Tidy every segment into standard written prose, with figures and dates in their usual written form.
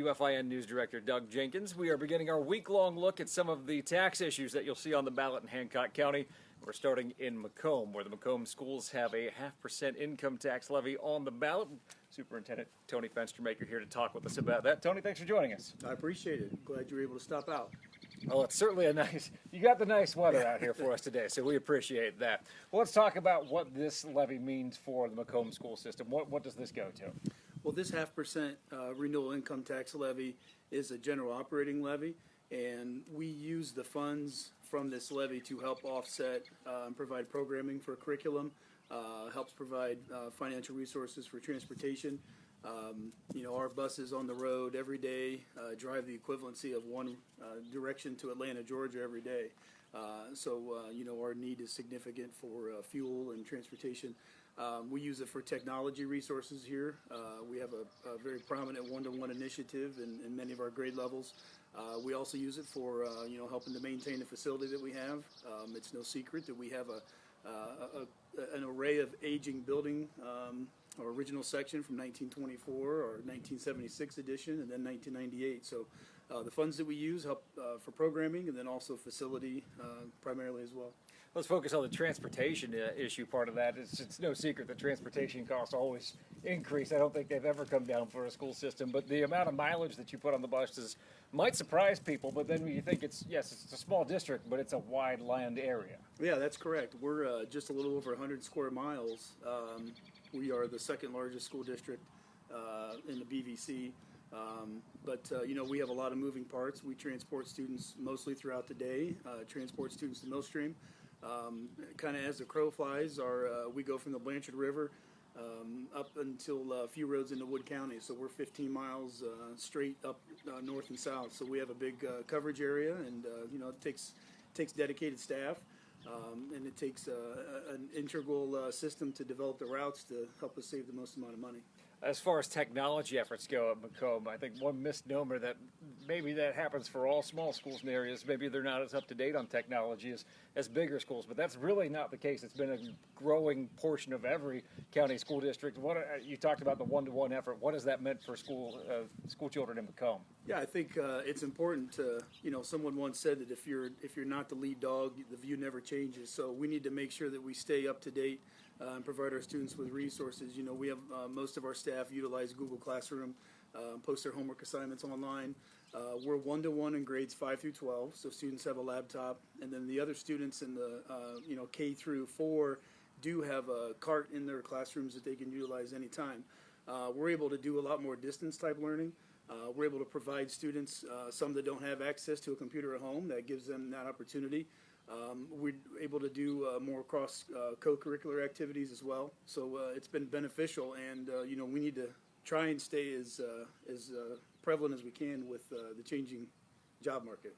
UFIN News Director Doug Jenkins. We are beginning our week-long look at some of the tax issues that you'll see on the ballot in Hancock County. We're starting in McComb, where the McComb schools have a 0.5% income tax levy on the ballot. Superintendent Tony Fenstermaker here to talk with us about that. Tony, thanks for joining us. I appreciate it. Glad you were able to stop out. Well, it's certainly you got the nice weather out here for us today, so we appreciate that. Well, let's talk about what this levy means for the McComb school system. What does this go to? Well, this 0.5% renewal income tax levy is a general operating levy, and we use the funds from this levy to help offset and provide programming for curriculum, helps provide financial resources for transportation. Our buses on the road every day drive the equivalency of one direction to Atlanta, Georgia every day. Our need is significant for fuel and transportation. We use it for technology resources here. We have a very prominent one-to-one initiative in many of our grade levels. We also use it for helping to maintain the facility that we have. It's no secret that we have an array of aging building, our original section from 1924, our 1976 edition, and then 1998. So the funds that we use help for programming and then also facility primarily as well. Let's focus on the transportation issue part of that. It's no secret that transportation costs always increase. I don't think they've ever come down for a school system, but the amount of mileage that you put on the buses might surprise people, but then when you think it's a small district, but it's a wide land area. Yeah, that's correct. We're just a little over 100 square miles. We are the second largest school district in the BVC. We have a lot of moving parts. We transport students mostly throughout the day, transport students to Millstream. Kind of as the crow flies, we go from the Blanchard River up until a few roads into Wood County. So we're 15 miles straight up north and south. So we have a big coverage area, and it takes dedicated staff, and it takes an integral system to develop the routes to help us save the most amount of money. As far as technology efforts go at McComb, I think one misnomer that maybe that happens for all small schools in the areas, maybe they're not as up to date on technology as bigger schools, but that's really not the case. It's been a growing portion of every county school district. You talked about the one-to-one effort. What has that meant for school children in McComb? Yeah, I think it's important to, someone once said that if you're not the lead dog, the view never changes. So we need to make sure that we stay up to date and provide our students with resources. We have most of our staff utilize Google Classroom, post their homework assignments online. We're one-to-one in grades 5 through 12, so students have a laptop, and then the other students in the K through 4 do have a cart in their classrooms that they can utilize anytime. We're able to do a lot more distance type learning. We're able to provide students, some that don't have access to a computer at home, that gives them that opportunity. We're able to do more cross co-curricular activities as well. So it's been beneficial, and we need to try and stay as prevalent as we can with the changing job market.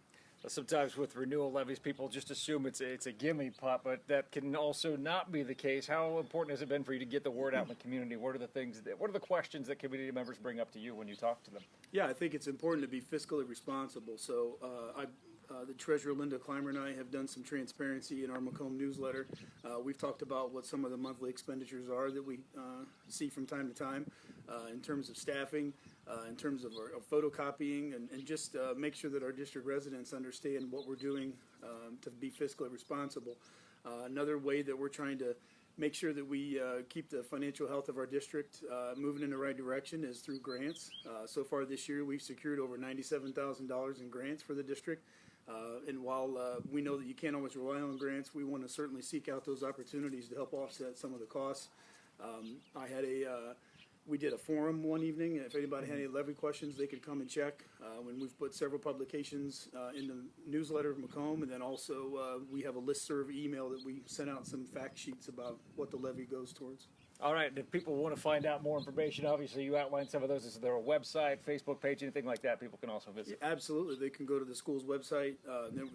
Sometimes with renewal levies, people just assume it's a gimme pot, but that can also not be the case. How important has it been for you to get the word out in the community? What are the questions that community members bring up to you when you talk to them? Yeah, I think it's important to be fiscally responsible. So the Treasurer, Linda Clymer, and I have done some transparency in our McComb newsletter. We've talked about what some of the monthly expenditures are that we see from time to time in terms of staffing, in terms of our photocopying, and just make sure that our district residents understand what we're doing to be fiscally responsible. Another way that we're trying to make sure that we keep the financial health of our district moving in the right direction is through grants. So far this year, we've secured over $97,000 in grants for the district. And while we know that you can't always rely on grants, we want to certainly seek out those opportunities to help offset some of the costs. We did a forum one evening. If anybody had any levy questions, they could come and check. When we've put several publications in the newsletter of McComb, and then also we have a listserv email that we sent out some fact sheets about what the levy goes towards. All right, if people want to find out more information, obviously you outlined some of those. Is there a website, Facebook page, anything like that people can also visit? Yeah, absolutely. They can go to the school's website.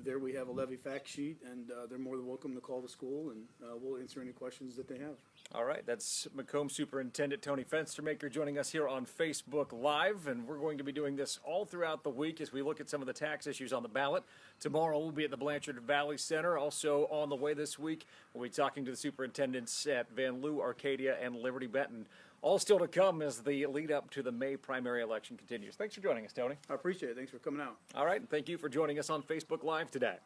There we have a levy fact sheet, and they're more than welcome to call the school, and we'll answer any questions that they have. All right, that's McComb Superintendent Tony Fenstermaker joining us here on Facebook Live, and we're going to be doing this all throughout the week as we look at some of the tax issues on the ballot. Tomorrow we'll be at the Blanchard Valley Center. Also on the way this week, we'll be talking to the superintendents at Van Loo, Arcadia, and Liberty Benton. all still to come as the lead up to the May primary election continues. Thanks for joining us, Tony. I appreciate it. Thanks for coming out. All right, and thank you for joining us on Facebook Live today.